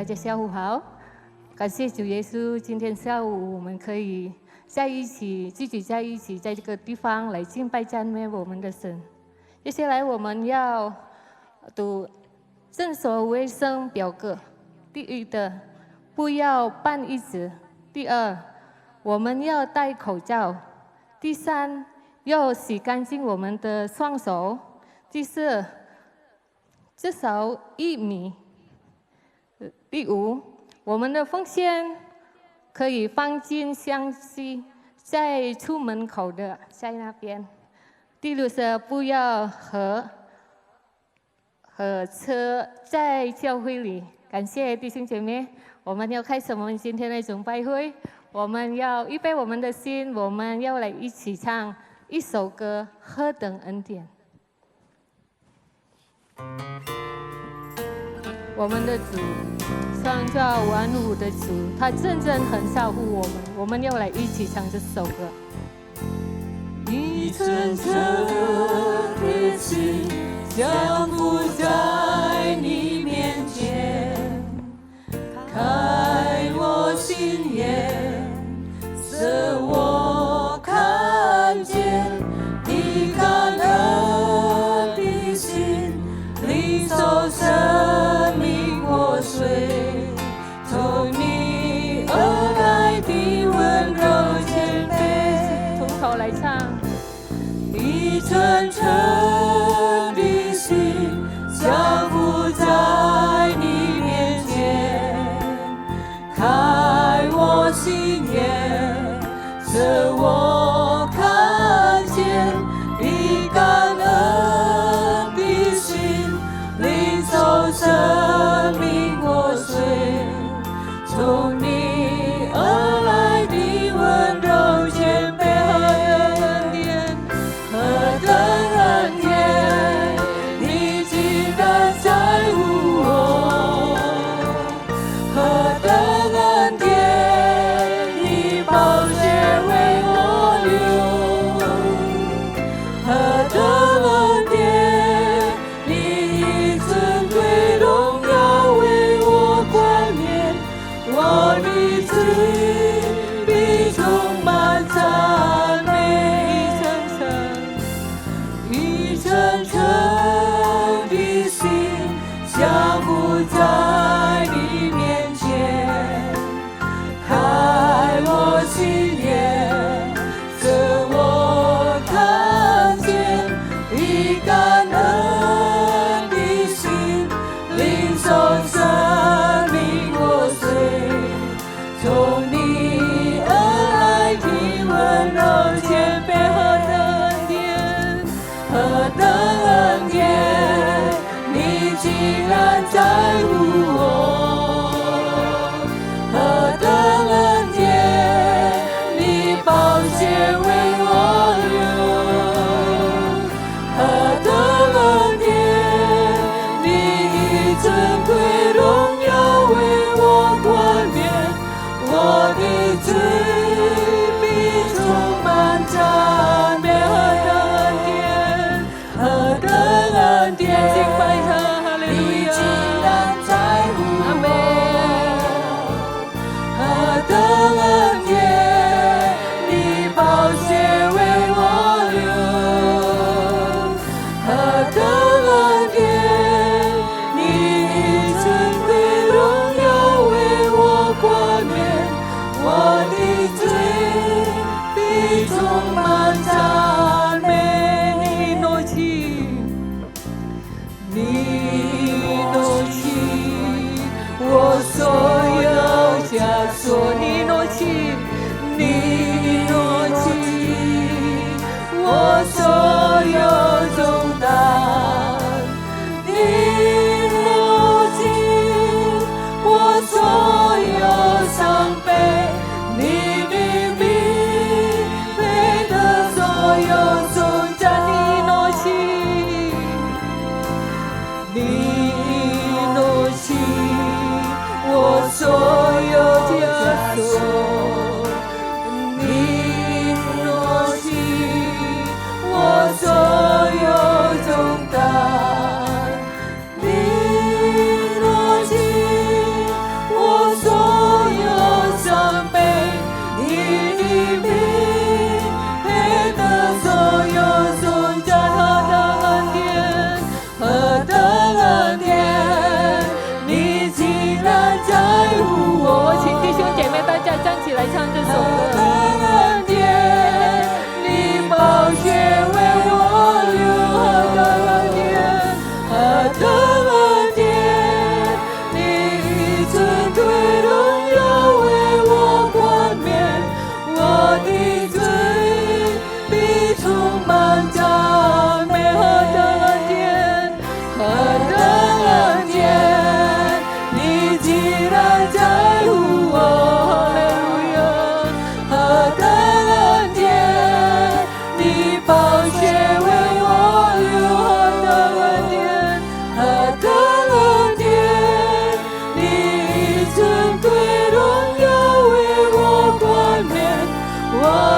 大家下午好，感谢主耶稣，今天下午我们可以在一起聚集在一起，在这个地方来敬拜赞美我们的神。接下来我们要读正所卫生表格。第一的，不要办椅子；第二，我们要戴口罩；第三，要洗干净我们的双手；第四，至少1米；第五，我们的奉献可以放进箱子，在出门口的在那边。第六是不要和车在教会里。感谢弟兄姐妹，我们要开始我们今天的崇拜会。我们要预备我们的心，我们要来一起唱一首歌《何等恩典》。我们的主，创造万物的主，他真正很照顾我们。我们要来一起唱这首歌。你真正的心降伏在你面前，开我心眼，使我看见你感恩的心，领受生命活水，从你而来的温柔谦卑。从头来唱。你真诚的心降伏在你面前，开我心眼，使我看见你感恩的心，领受生命活水，从你而来的温柔谦卑。何等恩典，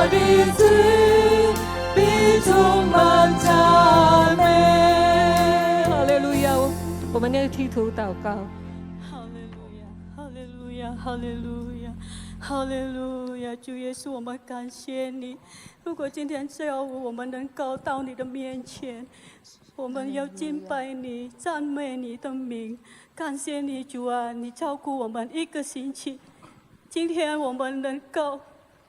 我的罪必充满赞美。哈利路亚！我们要低头祷告。哈利路亚，哈利路亚，哈利路亚，哈利路亚！主耶稣，我们感谢你。如果今天下午我们能够到你的面前，我们要敬拜你，赞美你的名。感谢你，主啊，你照顾我们一个星期。今天我们能够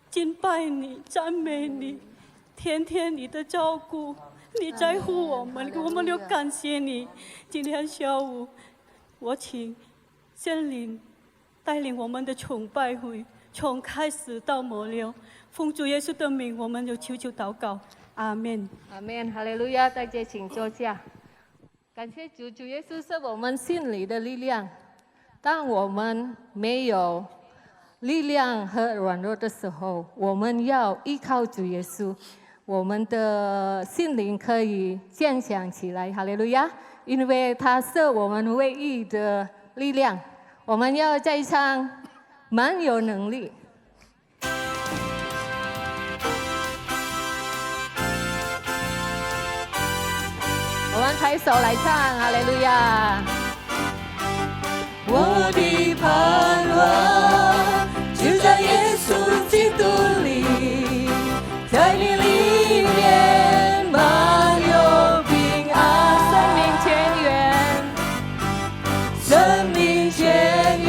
敬拜你，赞美你，天天你的照顾，你在乎我们，我们要感谢你。今天下午，我请圣灵带领我们的崇拜会，从开始到末了，奉主耶稣的名，我们就求祷告，阿门。阿门，哈利路亚！大家请坐下。感谢主，主耶稣是我们心里的力量。当我们没有力量和软弱的时候，我们要依靠主耶稣，我们的心灵可以坚强起来。哈利路亚！因为他是我们唯一的力量。我们要再唱蛮有能力。我们抬手来唱，哈利路亚！我的盼望就在耶稣基督里，在你里面满有平安。生命泉源，生命泉源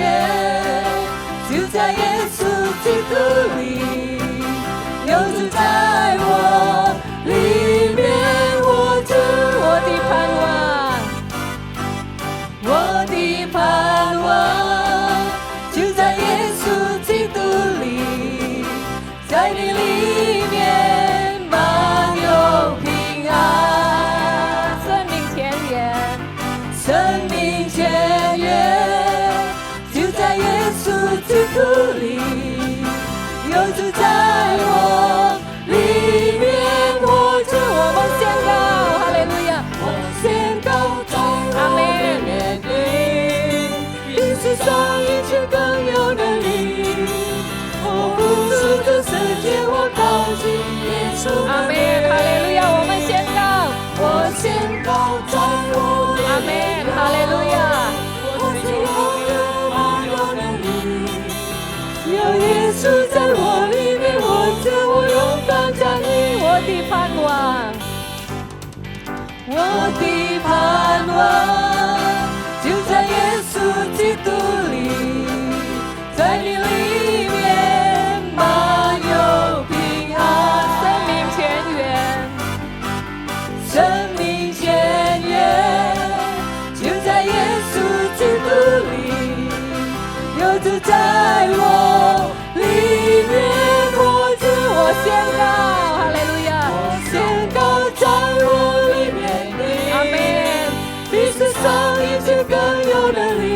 就在耶稣基督里，有主在我里面活着。我的盼望，我的盼望就在耶稣基督里，在你里面满有平安。生命泉源，生命泉源就在耶稣基督里，有主在我里面活着。我们宣告，哈利路亚！我宣告在我里面的，比世上一切更有能力。我不是这世界，我靠近耶稣的阿名。门，哈利路亚！我们宣告，我宣告在我里面。阿门，哈利路亚！我是有满有能力，有耶稣在我里面活着，我勇敢站立。我的盼望，我的盼望就在耶稣基督里，在你里面满有平安。生命泉源，生命泉源就在耶稣基督里，有主在我里面活着。我宣告，哈利路亚！我宣告在我里面的，阿门。比世上一切更有能力。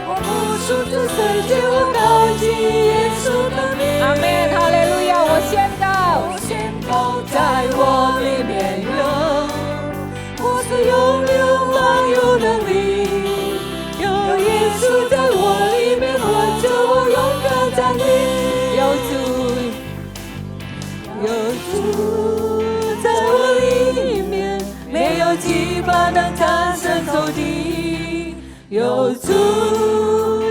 我不属这世界，我靠近耶稣的名。阿门，哈利路亚！我宣告，我宣告在我里面有，我是有流满有能力，有耶稣在我里面活着，我勇敢站立。有主，有主在我里面，没有惧怕能战胜仇敌。有主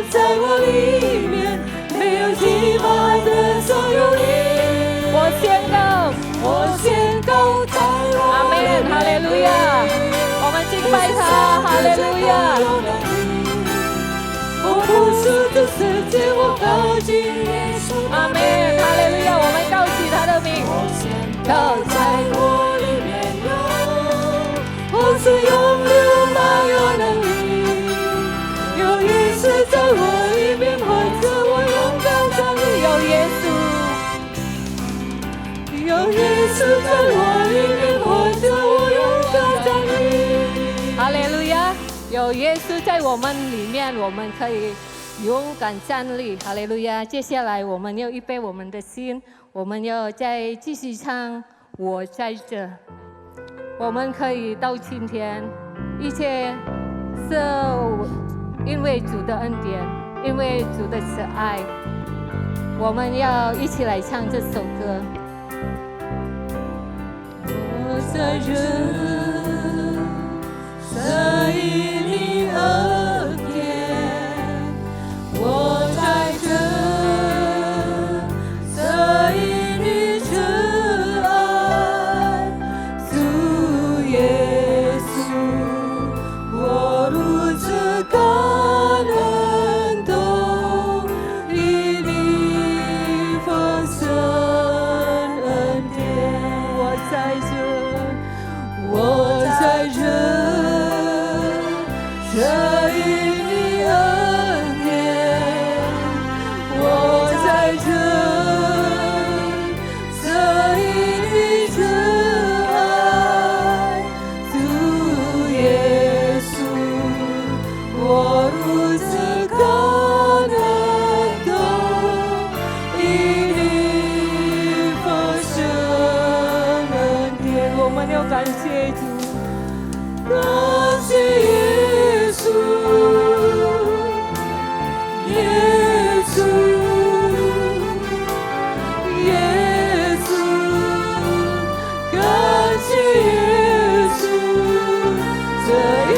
在我里面，没有惧怕能胜有力。我宣告，我宣告在我阿门，哈利路亚！我们敬拜他，哈利路亚！我不是这世界，我靠近耶稣。阿门，哈利路亚！我们高举他的名。我宣告在我里面有，我是永流满有能力，有耶稣在我里面活着，我勇敢站立。有耶稣，有耶稣在我里面活着，我勇敢站立。哈利路亚！有耶稣在我们里面，我们可以勇敢站立。哈利路亚！接下来我们要预备我们的心，我们要再继续唱我在这。我们可以到今天，一切是因为主的恩典，因为主的慈爱。我们要一起来唱这首歌。我在这，在你恩典，我在这，在你慈爱，主耶稣，我如此感恩，都因你丰盛恩典。我在这，我在这，这因你恩典，我在这，这因你慈爱，主耶稣，我如此感恩，都因你丰盛恩典。我们要感谢主，感谢耶稣，耶稣，耶稣，感谢耶稣，这一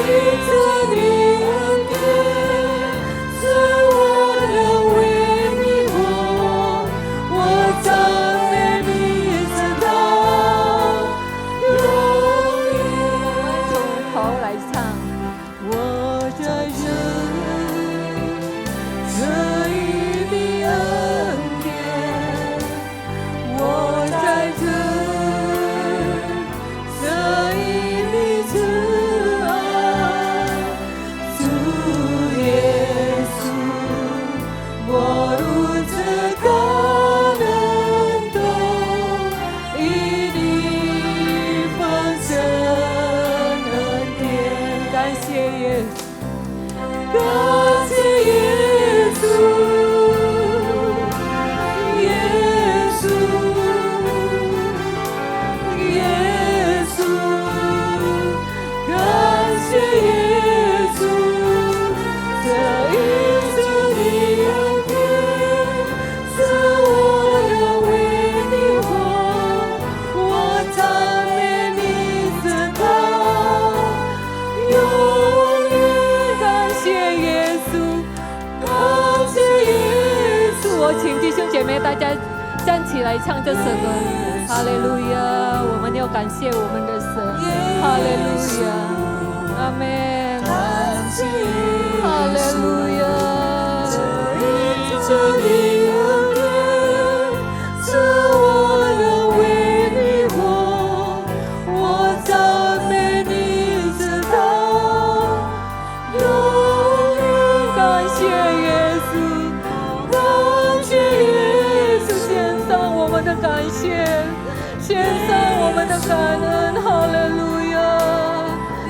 次你恩典，使我能为你活，我赞美你直到永远。从头来唱。我在这，这因你恩典，我在这，这因你慈爱，主耶稣，我如此感恩，都因你丰盛恩典。感谢耶稣，感谢耶稣，耶稣，耶稣，感谢耶稣，这一次你恩典，使我能为你活，我赞美你直到永远。感谢耶稣，感谢耶稣。我请弟兄姐妹大家站起来唱这首歌。哈利路亚！我们要感谢我们的神。哈利路亚！阿门。感谢耶稣，哈利路亚！这你恩典，使我能为你活，我赞美你直到永远。感谢耶稣，感谢耶稣，献上我们的感谢，献上我们的感恩。哈利路亚，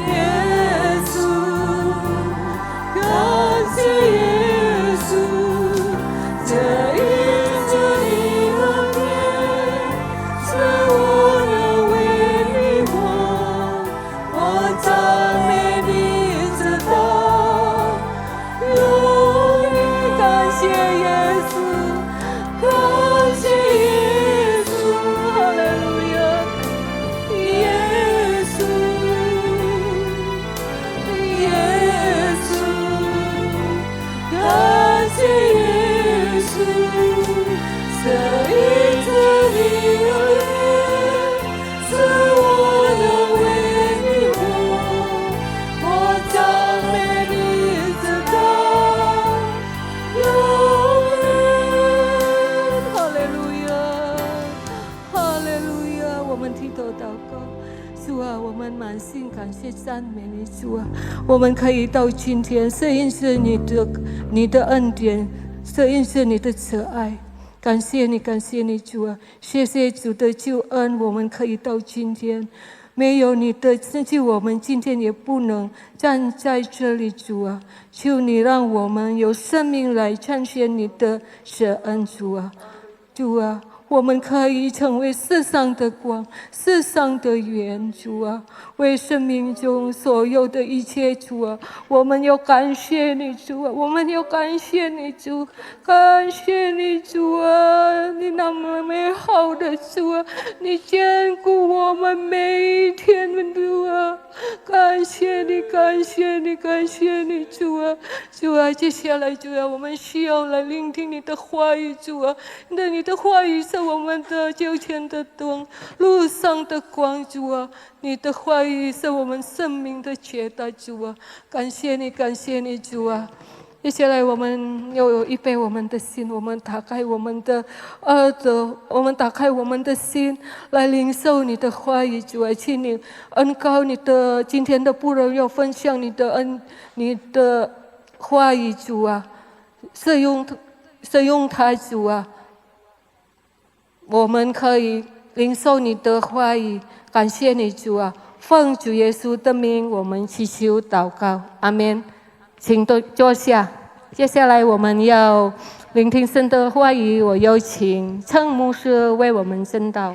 耶稣，感谢耶稣，这一次你恩典，使我能为你活，我赞美你直到永远。感谢耶稣，感谢耶稣，哈利路亚，耶稣，耶稣，感谢耶稣，这一次你恩典，使我能为你活，我赞美你直到永远。哈利路亚，哈利路亚！我们低头祷告。主啊，我们满心感谢赞美你，主啊，我们可以到今天，是因是你的恩典，是因是你的慈爱。感谢你，感谢你，主啊！谢谢主的救恩，我们可以到今天。没有你的救，我们今天也不能站在这里，主啊！求你让我们有生命来彰显你的舍恩，主啊！主啊！我们可以成为世上的光，世上的盐，主啊，为生命中所有的一切，主啊，我们要感谢你，主啊，我们要感谢你，主，感谢你，主啊，你那么美好的主啊，你眷顾我们每一天，主啊，感谢你，感谢你，感谢你，主啊，主啊，接下来，主啊，我们需要来聆听你的话语，主啊，你的话语是我们的脚前的灯，路上的光，主啊，你的话语是我们生命的解答，主啊，感谢你，感谢你，主啊。接下来我们要有预备我们的心，我们打开我们的耳朵，我们打开我们的心来领受你的话语，主啊，请你恩膏你的今天的仆人要分享你的话语，主啊，使用它，主啊，我们可以领受你的话语，感谢你，主啊，奉主耶稣的名，我们祈求祷告，阿们。请坐下。接下来我们要聆听神的话语，我有请陈牧师为我们证道。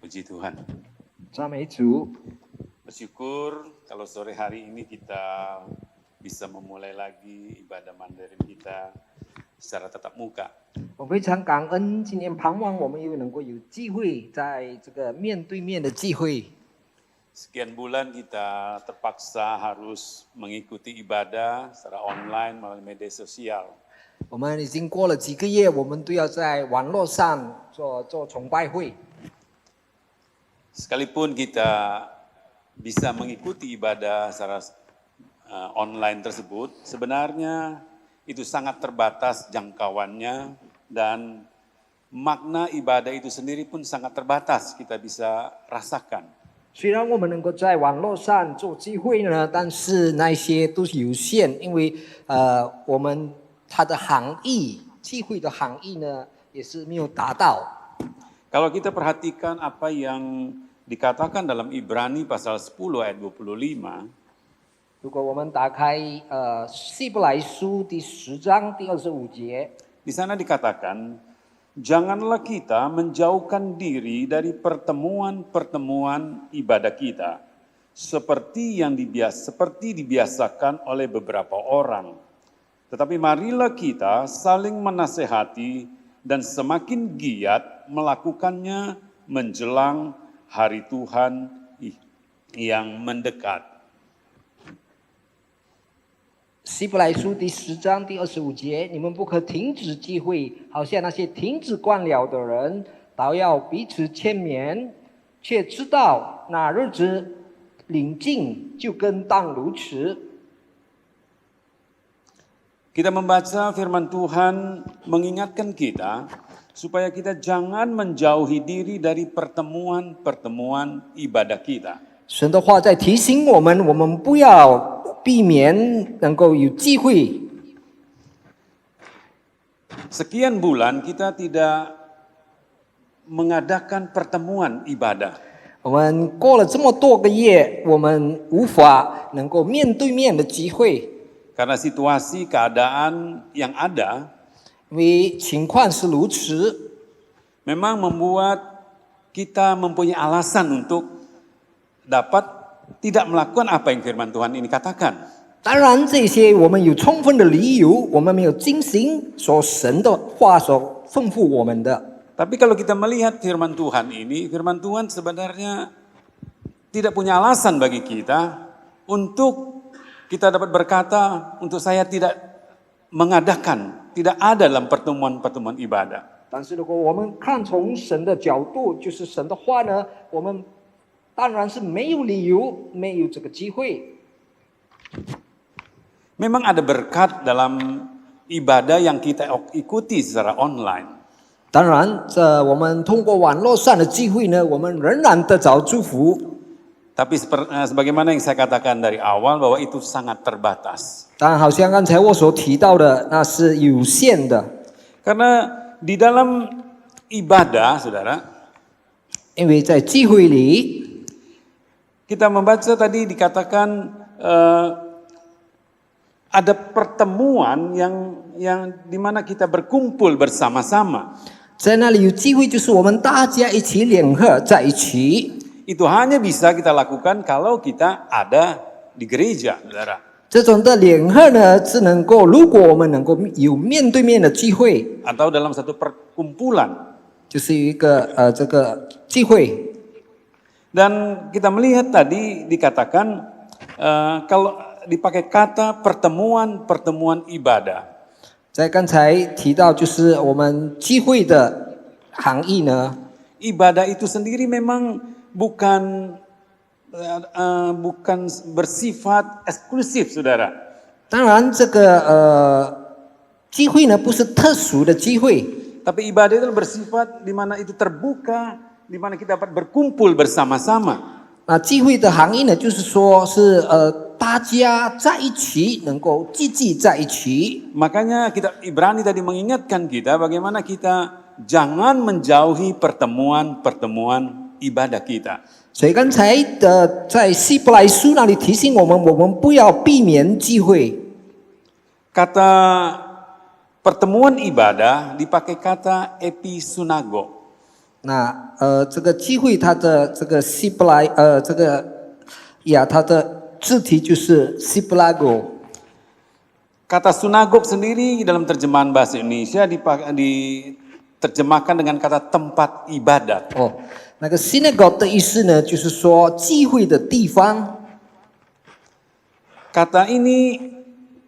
Puji Tuhan. 赞美主， Bersyukur kalau sore hari ini kita bisa memulai lagi ibadah Mandarin kita secara tatap muka. 我非常感恩，今天盼望我们又能够有机会在这个面对面的聚会。 Sekian bulan kita terpaksa harus mengikuti ibadah secara online melalui media sosial. 我们已经过了几个月，我们都要在网络上做崇拜会。 Sekalipun kita bisa mengikuti ibadah secara online tersebut, sebenarnya itu sangat terbatas jangkauannya dan makna ibadah itu sendiri pun sangat terbatas kita bisa rasakan. 虽然我们能够在网络上做聚会呢，但是那些都是有限，因为我们它的含义，聚会的含义呢也是没有达到。 Kalau kita perhatikan apa yang dikatakan dalam Ibrani pasal 10 ayat 25, 如果我们打开希伯来书第10章第25节， di sana dikatakan, janganlah kita menjauhkan diri dari pertemuan-pertemuan ibadah kita, seperti dibiasakan oleh beberapa orang. Tetapi marilah kita saling menasehati dan semakin giat melakukannya menjelang hari Tuhan yang mendekat. 希伯来书第10章第25节，你们不可停止聚会，好像那些停止惯了的人，倒要彼此劝勉，却知道那日子临近，就更当如此。 Kita membaca firman Tuhan mengingatkan kita supaya kita jangan menjauhi diri dari pertemuan-pertemuan ibadah kita. 神的话在提醒我们，我们不要避免能够有机会。 Sekian bulan kita tidak mengadakan pertemuan ibadah. 我们过了这么多个月，我们无法能够面对面的聚会， Karena situasi keadaan yang ada 因为情况是如此， memang membuat kita mempunyai alasan untuk dapat tidak melakukan apa yang firman Tuhan ini katakan. 当然这些我们有充分的理由，我们没有遵行所神的话所吩咐我们的。 Tapi kalau kita melihat firman Tuhan ini, firman Tuhan sebenarnya tidak punya alasan bagi kita untuk kita dapat berkata, untuk saya tidak mengadakan, tidak ada dalam pertemuan-pertemuan ibadah. 但是如果我们看从神的角度，就是神的话呢，我们当然是没有理由，没有这个机会。 Memang ada berkat dalam ibadah yang kita ikuti secara online. 当然，我们通过网络上的聚会呢，我们仍然得着祝福。Tapi sebagaimana yang saya katakan dari awal bahwa itu sangat terbatas. 但好像刚才我所提到的，那是有限的， Karena di dalam ibadah, saudara, 因为在聚会里， kita membaca tadi dikatakan ada pertemuan yang dimana kita berkumpul bersama-sama. 在那里有聚会，就是我们大家一起联合在一起。 Itu hanya bisa kita lakukan kalau kita ada di gereja, saudara. 这种的联合呢，只能够如果我们能够有面对面的聚会， Atau dalam satu perkumpulan. 就是有一个这个聚会。 Dan kita melihat tadi dikatakan kalau dipakai kata pertemuan ibadah. 在刚才提到，就是我们聚会的含义呢， Ibadah itu sendiri memang bukan bersifat eksklusif, saudara. 当然这个聚会呢不是特殊的聚会， Tapi ibadah itu bersifat di mana itu terbuka, di mana kita dapat berkumpul bersama-sama. 那聚会的含义呢，就是说是大家在一起，能够聚集在一起。 Makanya Ibrani tadi mengingatkan kita bagaimana kita jangan menjauhi pertemuan ibadah kita. 所以刚才在希伯来书那里提醒我们不要避免聚会。 Kata pertemuan ibadah dipakai kata episunago. 那这个聚会它的这个希伯来它的字体就是 Siplago。 Kata sunagog sendiri dalam terjemahan bahasa Indonesia diterjemahkan dengan kata tempat ibadat. 哦，那个 synagogue 的意思呢，就是说聚会的地方。 Kata ini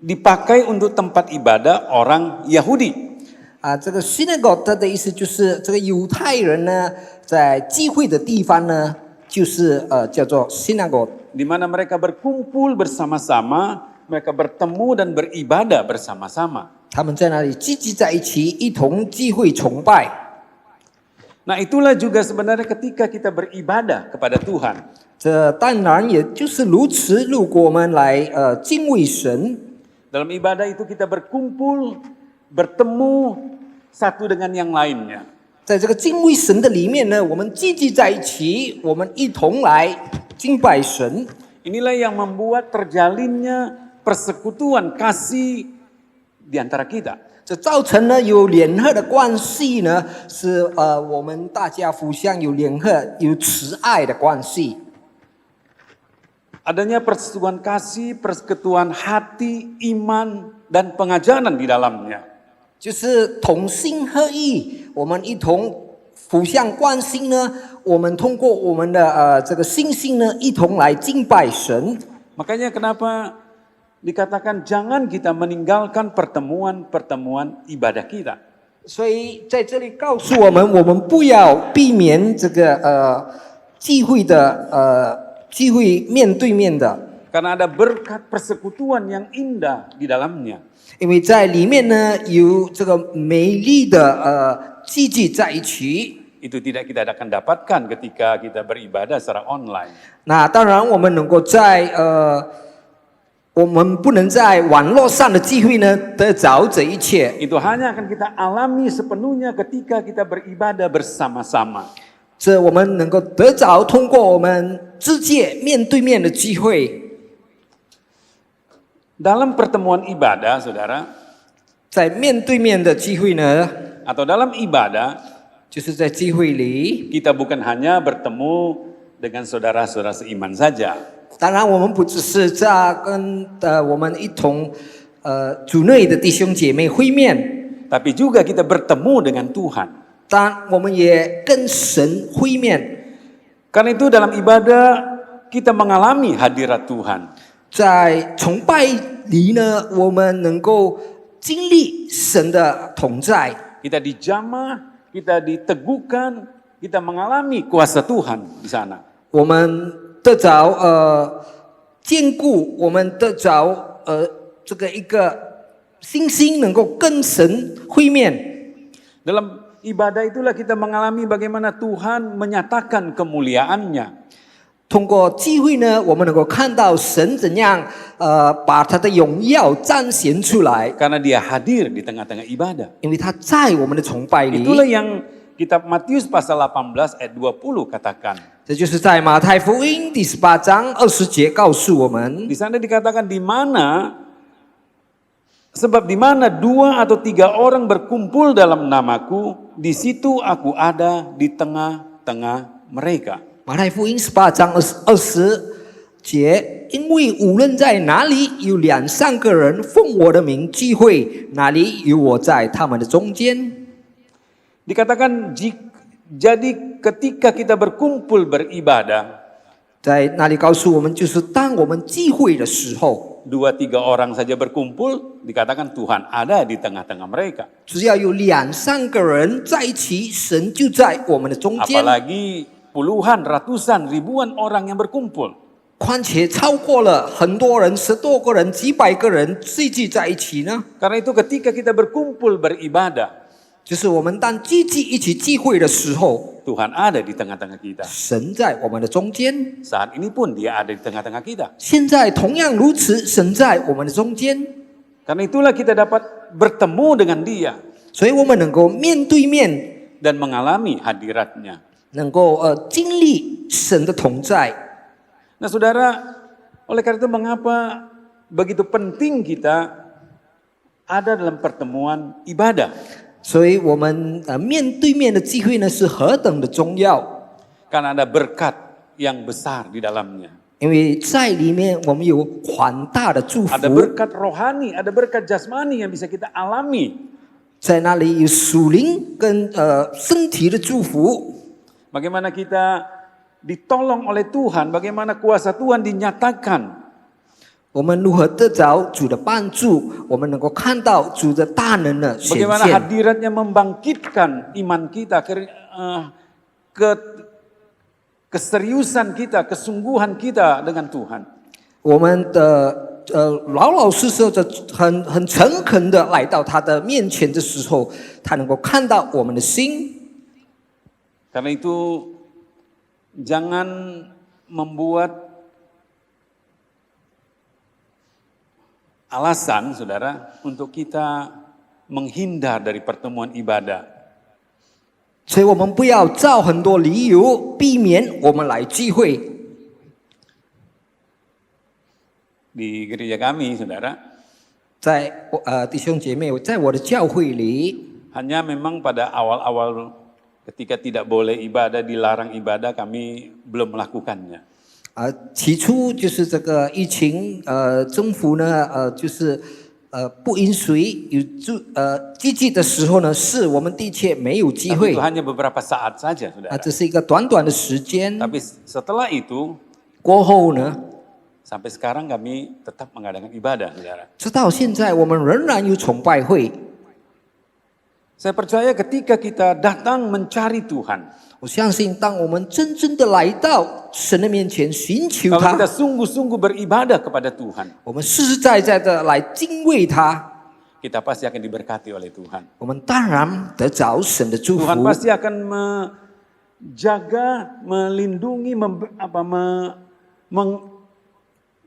dipakai untuk tempat ibadah orang Yahudi. 这个 synagogue 它的意思就是这个犹太人呢，在聚会的地方呢，就是叫做 synagogue。 Di mana mereka berkumpul bersama-sama, mereka bertemu dan beribadah bersama-sama. 他们在那里聚集在一起，一同聚会崇拜。 Nah, itulah juga sebenarnya ketika kita beribadah kepada Tuhan. 这当然也就是如此，如果我们来敬畏神， Dalam ibadah itu kita berkumpul, bertemu satu dengan yang lainnya. 在这个敬畏神的里面呢，我们聚集在一起，我们一同来敬拜神。 Inilah yang membuat terjalinnya persekutuan kasih di antara kita. 这造成了有联合的关系呢，是我们大家互相有联合、有慈爱的关系。 Adanya persekutuan kasih, persekutuan hati, iman, dan pengajaran di dalamnya. 就是同心合意，我们一同互相关心呢，我们通过我们的这个信心呢，一同来敬拜神。 Makanya kenapa dikatakan jangan kita meninggalkan pertemuan ibadah kita. 所以在这里告诉我们不要避免这个聚会面对面的， Karena ada berkat persekutuan yang indah di dalamnya. 因为在里面呢有这个美丽的聚集在一起。 Itu tidak kita akan dapatkan ketika kita beribadah secara online. 那当然，我们能够在我们不能在网络上的聚会呢得着这一切。 Itu hanya akan kita alami sepenuhnya ketika kita beribadah bersama-sama. 这我们能够得着，通过我们直接面对面的聚会。 Dalam pertemuan ibadah, saudara, 在面对面的聚会呢， atau dalam ibadah, 就是在聚会里。 kita bukan hanya bertemu dengan saudara-saudara seiman saja. 当然，我们不只是在跟我们一同主内的弟兄姐妹会面， Tapi juga kita bertemu dengan Tuhan. 当我们也跟神会面。 Karena itu dalam ibadah kita mengalami hadirat Tuhan. 在崇拜里呢，我们能够经历神的同在。 Kita dijamah, kita diteguhkan, kita mengalami kuasa Tuhan di sana. 我们得着坚固，我们得着这个一个信心，能够跟神会面。 Dalam ibadah itulah kita mengalami bagaimana Tuhan menyatakan kemuliaannya. 通过聚会呢，我们能够看到神怎样把他的荣耀彰显出来， Karena dia hadir di tengah-tengah ibadah. 因为他在我们的崇拜里。 Itulah yang kitab Matius pasal 18 ayat 20 katakan. 这就是在马太福音第18章20节告诉我们， Di sana dikatakan sebab di mana 2 atau 3 orang berkumpul dalam namaku, di situ aku ada di tengah-tengah mereka. 马太福音18章20节，因为无论在哪里有2、3个人奉我的名聚会，哪里有我在他们的中间。 Dikatakan jadi ketika kita berkumpul beribadah, 在那里告诉我们，就是当我们聚会的时候， 2-3 orang saja berkumpul, dikatakan Tuhan ada di tengah-tengah mereka. 只要有2、3个人在一起，神就在我们的中间。 Apalagi puluhan, ratusan, ribuan orang yang berkumpul. 况且超过了很多人，10多个人、几百个人聚集在一起呢。 Karena itu ketika kita berkumpul beribadah, 就是我们当聚集一起聚会的时候， Tuhan ada di tengah-tengah kita. 神在我们的中间。 Saat ini pun dia ada di tengah-tengah kita. 现在同样如此，神在我们的中间， Karena itulah kita dapat bertemu dengan dia 所以我们能够面对面， dan mengalami hadiratnya. 能够经历神的同在。 Nah saudara, oleh karena itu mengapa begitu penting kita ada dalam pertemuan ibadah? 所以我们面对面的聚会呢是何等的重要， Karena ada berkat yang besar di dalamnya. 因为在里面我们有广大的祝福， Ada berkat rohani, ada berkat jasmani yang bisa kita alami. 在那里有属灵跟身体的祝福。 Bagaimana kita ditolong oleh Tuhan, bagaimana kuasa Tuhan dinyatakan. 我们如何得着主的帮助？我们能够看到主的大能的显 Bagaimana 现。 hadiratnya membangkitkan iman kita, keseriusan kita, kesungguhan kita dengan Tuhan. 我们的老老实实的、很诚恳的来到他的面前的时候，他能够看到我们的心。 Karena itu jangan membuat alasan, saudara, untuk kita menghindar dari pertemuan ibadah. 所以我们不要找很多理由避免我们来聚会。 Di gereja kami, saudara, 在弟兄姐妹，在我的教会里， hanya memang pada awal-awal ketika tidak boleh ibadah, dilarang ibadah, kami belum melakukannya. 起初就是这个疫情，政府呢，就是不允许有聚集的时候呢，是我们的确没有机 Tapi 会 itu hanya beberapa saat saja, saudara. 这是一个短短的时间。 Tapi setelah itu, 过后呢， sampai sekarang kami tetap mengadakan ibadah, saudara. 直到现在我们仍然有崇拜会。 Saya percaya ketika kita datang mencari Tuhan, 我相信，当我们真正的来到神的面前寻求 kalau 他 kita，sungguh-sungguh beribadah kepada Tuhan, 我们实实在在的来敬畏他， kita pasti akan diberkati oleh Tuhan. 我们当然得着神的祝福。 Tuhan pasti akan menjaga, melindungi,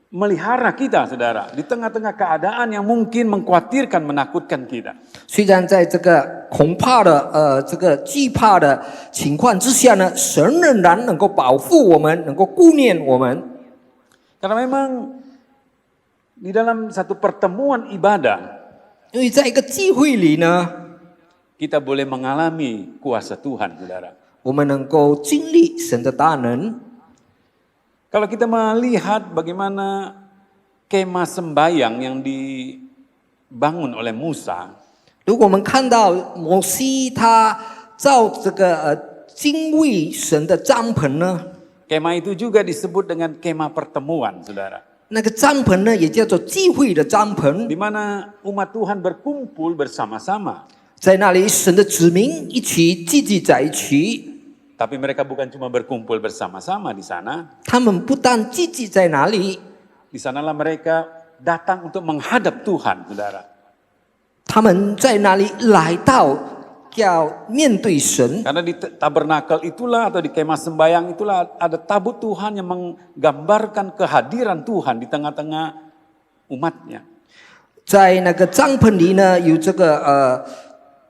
melihara kita, saudara, di tengah-tengah keadaan yang mungkin mengkhawatirkan, menakutkan kita. 虽然在这个恐怕的这个惧怕的情况之下呢，神仍然能够保护我们，能够顾念我们。 Karena memang di dalam satu pertemuan ibadah, 因为在一个聚会里呢， kita boleh mengalami kuasa Tuhan, saudara. 我们能够经历神的大能。 Kalau kita melihat bagaimana kemah sembayang yang dibangun oleh Musa, 如果我们看到摩西他造这个敬畏神的帐篷呢， kemah itu juga disebut dengan kemah pertemuan, saudara. 那个帐篷呢也叫做聚会的帐篷， Di mana umat Tuhan berkumpul bersama-sama. 在那里神的子民一起聚集在一起。 Tapi mereka bukan cuma berkumpul bersama-sama di sana. 他们不但聚集在哪里， Di sanalah mereka datang untuk menghadap Tuhan, saudara. 他们在那里来到要面对神。 Karena di tabernakel itulah atau di kemah sembayang itulah ada tabut Tuhan yang menggambarkan kehadiran Tuhan di tengah-tengah umatnya. 在那个帐篷里呢，有这个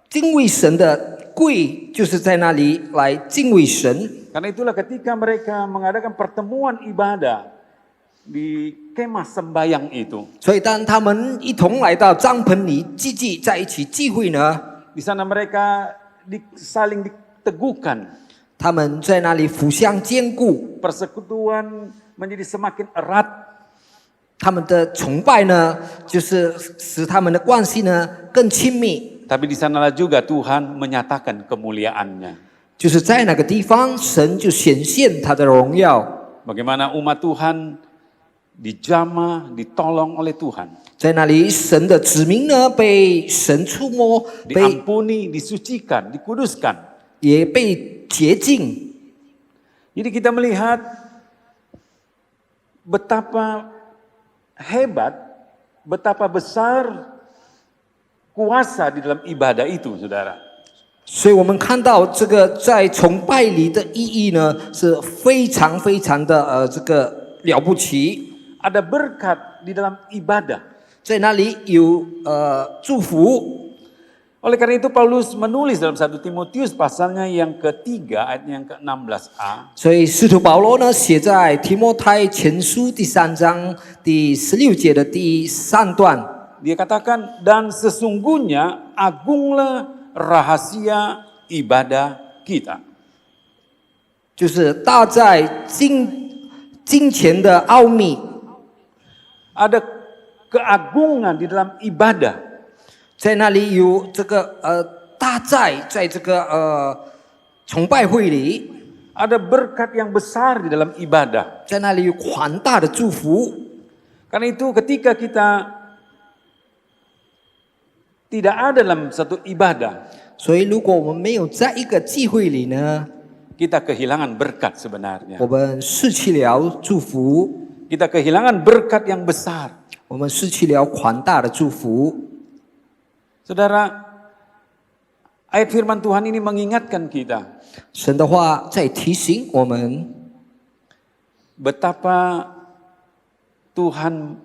敬畏神的柜，就是在那里来敬畏神。 Karena itulah ketika mereka mengadakan pertemuan ibadah di kemah sembayang itu, 所以当他们一同来到帐篷里聚集在一起聚会呢， di sana mereka saling diteguhkan. 他们在那里互相兼顾， Persekutuan menjadi semakin erat. 他们的崇拜呢，就是使他们的关系呢更亲密。 Tapi di sanalah juga Tuhan menyatakan kemuliaannya. 就是在那个地方，神就显现他的荣耀。 Bagaimana umat Tuhan dijamah, ditolong oleh Tuhan. 在那里，神的子民呢被神触摸，被 Diampuni, disucikan, dikuduskan. 也被洁净。 Jadi kita melihat betapa hebat, betapa besar kuasa di dalam ibadah itu, saudara. 所以我们看到这个在崇拜里的意义呢，是非常非常的这个了不起。 Ada berkat di dalam ibadah. 在那里有祝福。 Oleh karena itu Paulus menulis dalam 1 Timotius pasalnya yang ketiga ayat yang ke-16a. 所以使徒保罗呢写在提摩太前书第3章第16节的第3段， Dia katakan, dan sesungguhnya agunglah rahasia ibadah kita. 就是大在金钱的奥秘。 Ada keagungan di dalam ibadah. 在那里有这个大在这个崇拜会里， Ada berkat yang besar di dalam ibadah. 在那里有宽大的祝福。 Karena itu ketika kita tidak ada dalam satu ibadah, 所以如果我们没有在一个聚会里呢， kita kehilangan berkat sebenarnya. 我们失去了祝福， Kita kehilangan berkat yang besar. 我们失去了宽大的祝福。 Saudara, ayat firman Tuhan ini mengingatkan kita 神的话在提醒我们， betapa Tuhan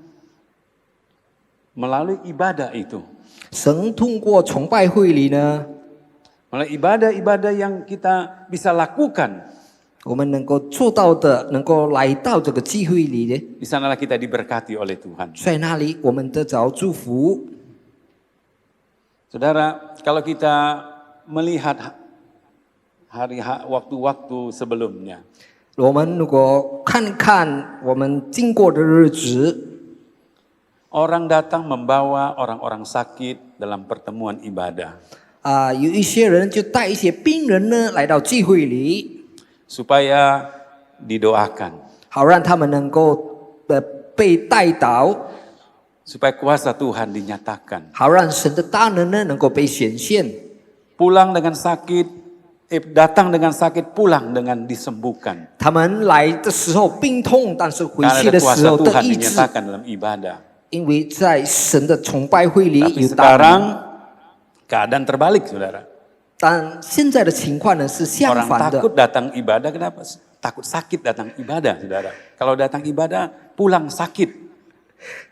melalui ibadah itu, 神通过崇拜会里呢， melalui ibadah-ibadah yang kita bisa lakukan, 我们能够做到的，能够来到这个聚会里的， di sanalah kita diberkati oleh Tuhan. 在那里我们得着祝福。 Saudara, kalau kita melihat waktu-waktu sebelumnya, 我们如果看看我们经过的日子， orang datang membawa orang-orang sakit dalam pertemuan ibadah, 有一些人就带一些病人呢来到聚会里， supaya didoakan, 好让他们能够被带祷， supaya kuasa Tuhan dinyatakan. 好让神的大能呢能够被显现。 Pulang dengan sakit, datang dengan sakit, pulang dengan disembuhkan. 他们来的时候病痛，但是回 Karena 去 ada 的时 kuasa 候得 Tuhan 医治， dinyatakan dalam ibadah. 因为在神的崇拜会里 Tapi 有大能。 sekarang keadaan terbalik, saudara. 但现在的情况呢是相 Orang 反的， takut datang ibadah, kenapa? Takut sakit datang ibadah, saudara. Kalau datang ibadah, pulang sakit.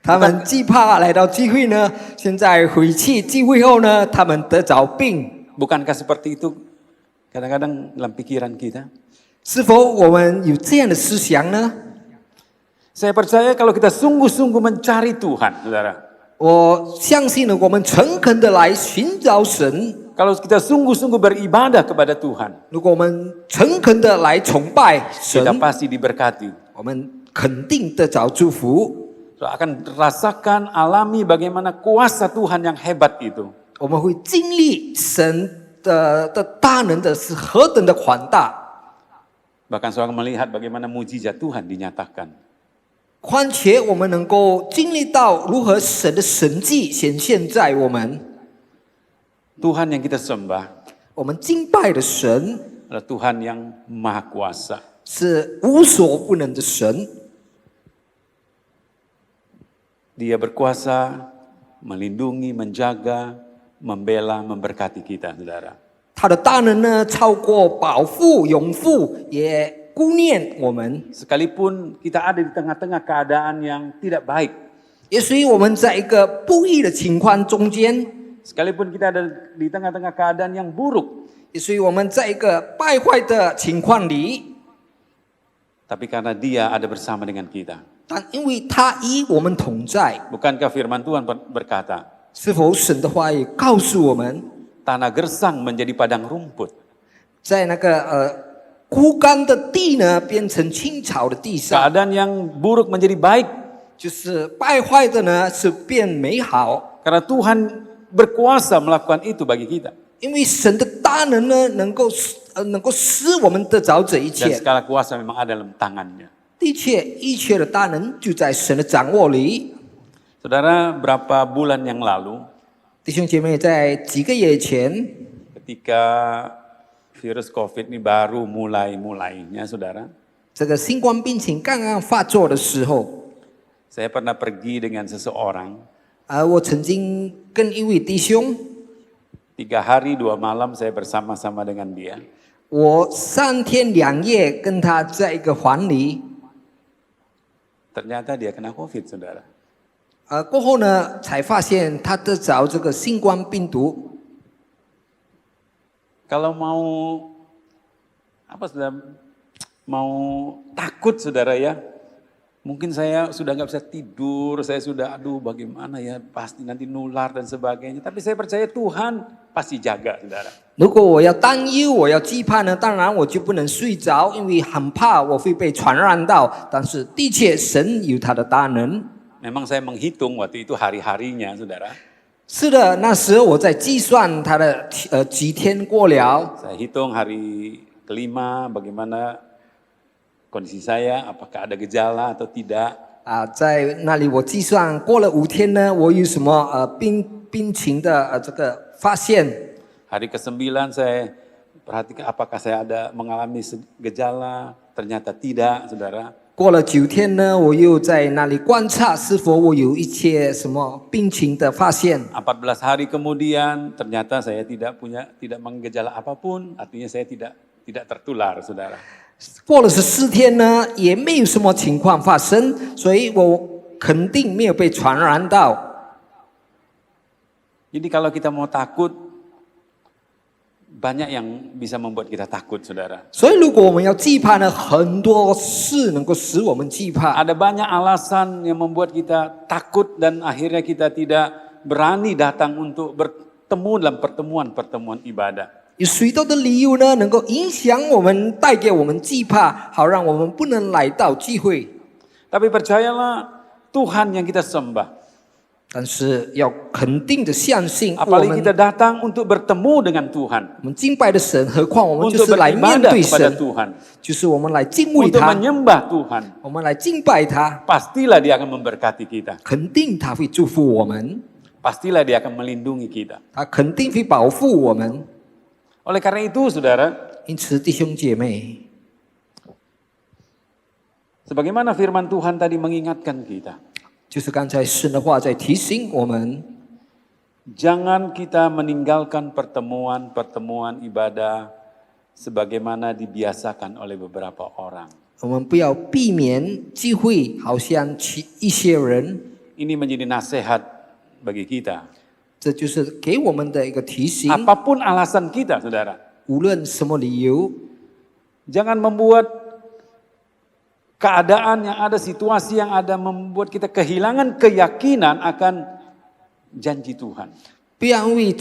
他们惧怕来到聚会呢，现在回去聚会后呢，他们得着病。 Bukankah seperti itu kadang-kadang dalam pikiran kita? 是否我们有这样的思想呢？ Saya percaya kalau kita sungguh-sungguh mencari Tuhan, saudara. 我相信呢，我们诚恳的来寻找神。 Kalau kita sungguh-sungguh beribadah kepada Tuhan, 如果我们诚恳的来崇拜神， kita pasti diberkati. 我们肯定得着祝福。 Akan rasakan, alami bagaimana kuasa Tuhan yang hebat itu. 我们会经历神的大能的是何等的宽大。 Bahkan seorang melihat bagaimana mujizat Tuhan dinyatakan. 况且我们能够经历到如何神的神迹显现在我们。 Tuhan yang kita sembah 我们敬拜的神 adalah Tuhan yang maha kuasa. 是无所不能的神， Dia berkuasa melindungi, menjaga, membela, memberkati kita, saudara. 他的大能呢，超过保护、永护，也顾念我们。 Sekalipun kita ada di tengah-tengah keadaan yang tidak baik, 也所以我们在一个不义的情况中间， sekalipun kita ada di tengah-tengah keadaan yang buruk, 也所以我们在一个败坏的情况里， tapi karena Dia ada bersama dengan kita. 但因为他与我们同在， Bukankah firman Tuhan berkata, 是否神的话语告诉我们， tanah gersang menjadi padang rumput. 在那个枯干的地呢，变成青草的地上， Keadaan yang buruk menjadi baik 就是败坏的呢是变美好， karena Tuhan berkuasa melakukan itu bagi kita. 因为神的大能呢能够使我们得着这一 Dan 切。 segala kuasa memang ada dalam tangannya. 的确，一切的大能就在神的掌握里。 Saudara, berapa bulan yang lalu 弟兄姐妹，在几个月前， ketika virus COVID ini baru mulainya, saudara, 这个新冠病情刚刚发作的时候， saya pernah pergi dengan seseorang 我曾经跟一位弟兄， 3 hari 2 malam saya bersama-sama dengan dia. 我3天2夜跟他在一个房里， Ternyata dia kena COVID, saudara. 过后呢，才发现他得着这个新冠病毒。 Kalau saudara, mau takut saudara ya, mungkin saya sudah nggak bisa tidur, saya sudah aduh bagaimana ya, pasti nanti nular dan sebagainya. Tapi saya percaya Tuhan pasti jaga, saudara. 如果我要担忧，我要惧怕呢，当然我就不能睡着，因为很怕我会被传染到。但是的确，神有他的大能。 Memang saya menghitung waktu itu hari-harinya, saudara. 是的，那时候我在计算他的几天过了， Saya hitung hari kelima bagaimana kondisi saya, apakah ada gejala atau tidak. 在那里我计算过了5天呢，我有什么病情的这个发现。 Hari ke-9 saya perhatikan apakah saya ada mengalami gejala, ternyata tidak, saudara. 过了9天呢，我又在那里观察是否我有一些什么病情的发现。 14 hari kemudian ternyata saya tidak menggejala apapun, artinya saya tidak tertular, saudara. 过了14天呢，也没有什么情况发生，所以我肯定没有被传染到。 Jadi kalau kita mau takut, banyak yang bisa membuat kita takut, saudara. 所以如果我们要惧怕呢，很多事能够使我们惧怕。 Ada banyak alasan yang membuat kita takut dan akhirnya kita tidak berani datang untuk bertemu dalam pertemuan-pertemuan ibadah. 有许多的理由呢，能够影响我们，带给我们惧怕，好让我们不能来到聚会。 Tapi percayalah, Tuhan yang kita sembah, 但是要肯定的相信，我 apalagi 们 kita datang untuk bertemu dengan Tuhan, 我们敬拜的神，何况我们就 untuk 是来面 beribadah 对 kepada 神， Tuhan, 就是我们来敬畏 untuk 他， menyembah Tuhan. 我们来敬拜他， Pastilah Dia akan memberkati kita, 肯定他会祝福我们， pastilah Dia akan melindungi kita. 他肯定会保护我们。 Oleh karena itu, saudara, 因此，弟兄姐妹， sebagaimana firman Tuhan tadi mengingatkan kita, 就是刚才神的话在提醒我们， jangan kita meninggalkan pertemuan-pertemuan ibadah sebagaimana dibiasakan oleh beberapa orang. 我们不要避免聚会，好像一些人， Ini menjadi nasihat bagi kita. 这就是给我们的一个提醒。 Apapun alasan kita, saudara, 无论什么理由， jangan membuat keadaan yang ada, situasi yang ada membuat kita kehilangan keyakinan akan janji Tuhan. 不要因为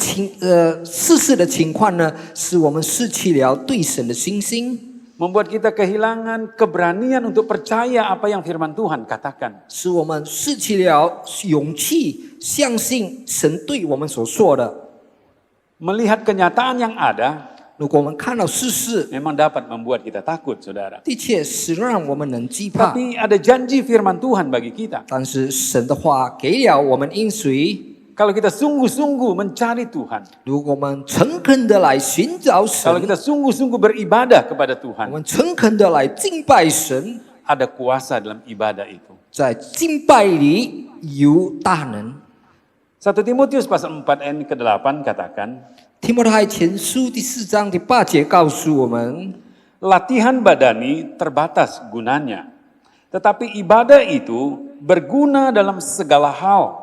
世事的情况呢，使我们失去了对神的信心， Membuat kita kehilangan keberanian untuk percaya apa yang firman Tuhan katakan. 使我们失去了勇气，相信神对我们所说的。 Melihat kenyataan yang ada 如果我们看到世事， memang dapat membuat kita takut, saudara. 的确是让我们能惧怕。 Tapi ada janji firman Tuhan bagi kita. 但是神的话给了我们应许， Kalau kita sungguh-sungguh mencari Tuhan, 如果我们诚恳的来寻找神， kalau kita sungguh-sungguh beribadah kepada 我 Tuhan, 们诚恳的来敬拜神， ada kuasa dalam ibadah itu. 在敬拜里有大能。 1 Timotius pasal 4 ayat ke-8 katakan, 提提摩太前书第4章第8节告诉我们， latihan badani terbatas gunanya, tetapi ibadah itu berguna dalam segala hal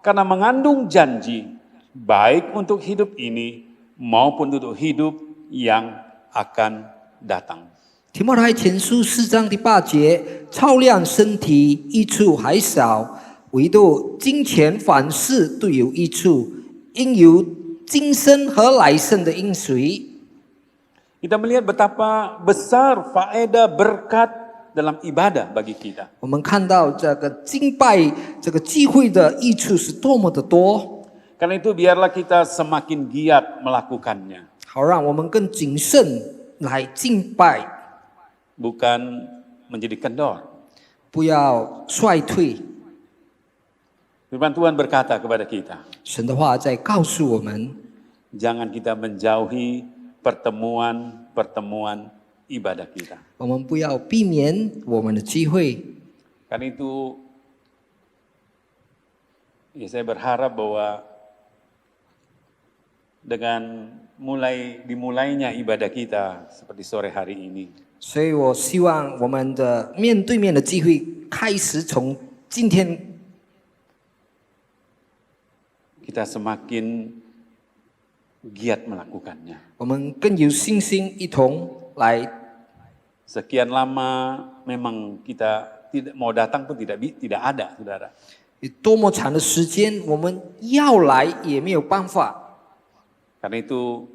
karena mengandung janji baik untuk hidup ini maupun untuk hidup yang akan datang. 提摩太前书4章第8节，操练身体益处还少，唯独金钱凡事都有益处，因有今生和来生的应许。 Kita melihat betapa besar faedah berkat dalam ibadah bagi kita. 我们看到这个敬拜这个机会的益处是多么的多， Karena itu biarlah kita semakin giat melakukannya, 好让我们更谨慎来敬拜， bukan menjadi kendor. 不要衰退。 Firman Tuhan berkata kepada kita, 神的话在告诉我们， jangan kita menjauhi pertemuan-pertemuan ibadah kita. 我们不要避免我们的机会。 Karena itu, ya saya berharap bahwa dengan dimulainya ibadah kita seperti sore hari ini, 所以我希望我们的面对面的机会开始从今天， kita semakin giat melakukannya. 我们更有信心一同来。 Sekian lama memang kita tidak mau datang pun tidak ada, saudara. 多么长的时间，我们要来也没有办法。 Karena itu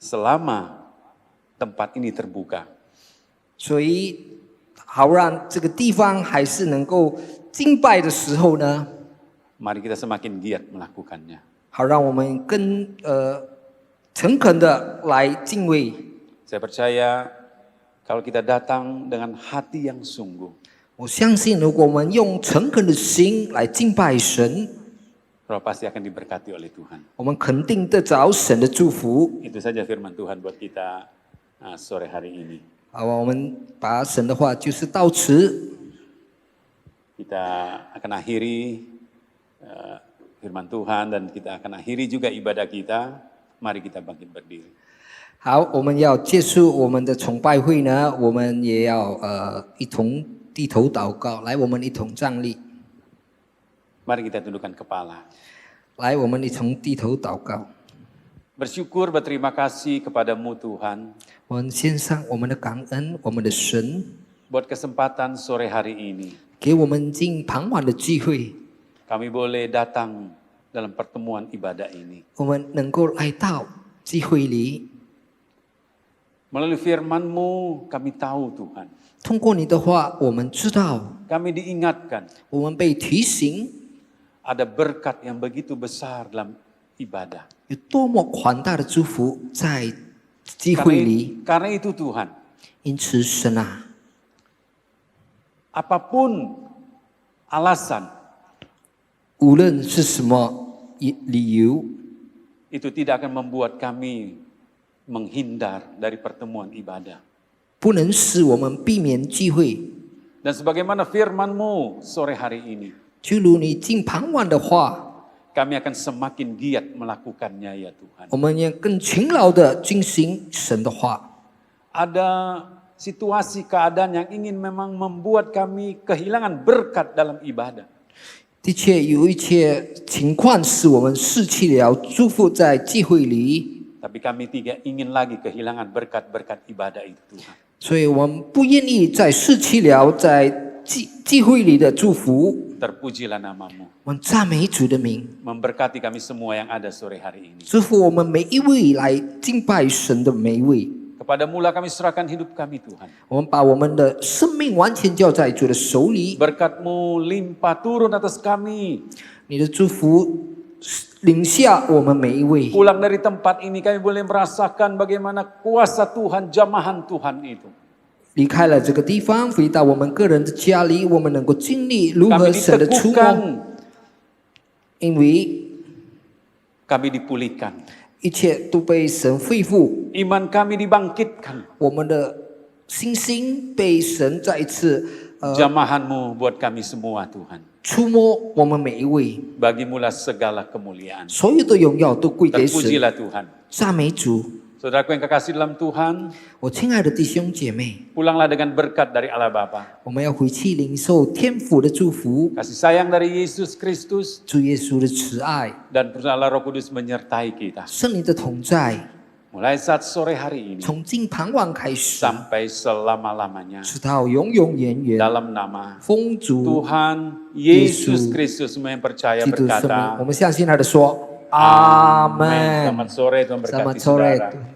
selama tempat ini terbuka, 所以，好让这个地方还是能够敬拜的时候呢， mari kita semakin giat melakukannya. 好让我们更诚恳的来敬畏。 Saya percaya kalau kita datang dengan hati yang sungguh, 我相信，如果我们用诚恳的心来敬拜神， Roh pasti akan diberkati oleh Tuhan. 我们肯定得着神的祝福。 Itu saja firman Tuhan buat kita sore hari ini. 好，我们把神的话就是到此。 Kita akan akhiri firman Tuhan dan kita akan akhiri juga ibadah kita. Mari kita bangkit berdiri. 好，我们要结束我们的崇拜会呢，我们也要一同低头祷告。来，我们一同站立。 Mari kita tundukkan kepala. 来，我们一同低头祷告。 Bersyukur, berterima kasih kepadamu Tuhan, 我们献上我们的感恩，我们的神 buat kesempatan sore hari ini. 给我们进傍晚的机会， Kami boleh datang dalam pertemuan ibadah ini. 我们能够来到机会里， Melalui firman-Mu kami tahu Tuhan. 通过你的话，我们知道， Kami diingatkan 我们被提醒 ada berkat yang begitu besar dalam ibadah. 有多么宽大的祝福在机会里。 Karena itu Tuhan, 因此，神啊， apapun alasan 无论是什么理由， itu tidak akan membuat kami menghindar dari pertemuan ibadah. 不能使我们避免机会。 Dan sebagaimana firman-Mu sore hari ini, 就如你进傍晚的话， kami akan semakin giat melakukannya ya Tuhan. 我们也更勤劳的进行神的话。 Ada situasi keadaan yang ingin memang membuat kami kehilangan berkat dalam ibadah. 的确，有一些情况使我们失去了祝福在机会里， Tapi kami tidak ingin lagi kehilangan berkat-berkat ibadah itu Tuhan. 所以我们不愿意再失去了在机会里的祝福。 Terpujilah nama-Mu. 我们赞美主的名， Memberkati kami semua yang ada sore hari ini. 祝福我们每一位来敬拜神的每一位。 Kepada mula kami serahkan hidup kami Tuhan. 我们把我们的生命完全交在主的手里， Berkat-Mu limpah turun atas kami. 你的祝福领下我们每一位。 Pulang dari tempat ini kami boleh merasakan bagaimana kuasa Tuhan, jamahan Tuhan itu. 离开了这个地方，回到我们个人的家里，我们能够经历如 Kami 何神的触摸， diteguhkan, 因为 kami dipulihkan. 一切都被神恢复， Iman kami dibangkitkan. 我们的信心被神再一次 Jamahan-Mu buat kami semua Tuhan. 触摸我们每一位， Bagimulah segala kemuliaan. 所有的荣耀都归给神。 Terpujilah Tuhan. 赞美主， Saudaraku yang kekasih dalam Tuhan, 我亲爱的弟兄姐妹， pulanglah dengan berkat dari Allah Bapa. 我们要回去领受天父的祝福， Kasih sayang dari Yesus Kristus 主耶稣的慈爱， dan perusahaan Allah Roh Kudus menyertai kita. 圣灵的同在， Mulai saat sore hari ini 从今傍晚开始， sampai selama-lamanya. 直到永永远远。 Dalam nama 奉主 Tuhan Yesus Kristus, semua yang percaya 基督的圣名， berkata, 我们相信他的说，阿 Amin. 门。 Selamat sore, Tuhan Selamat berkati sore, saudara. Tuhan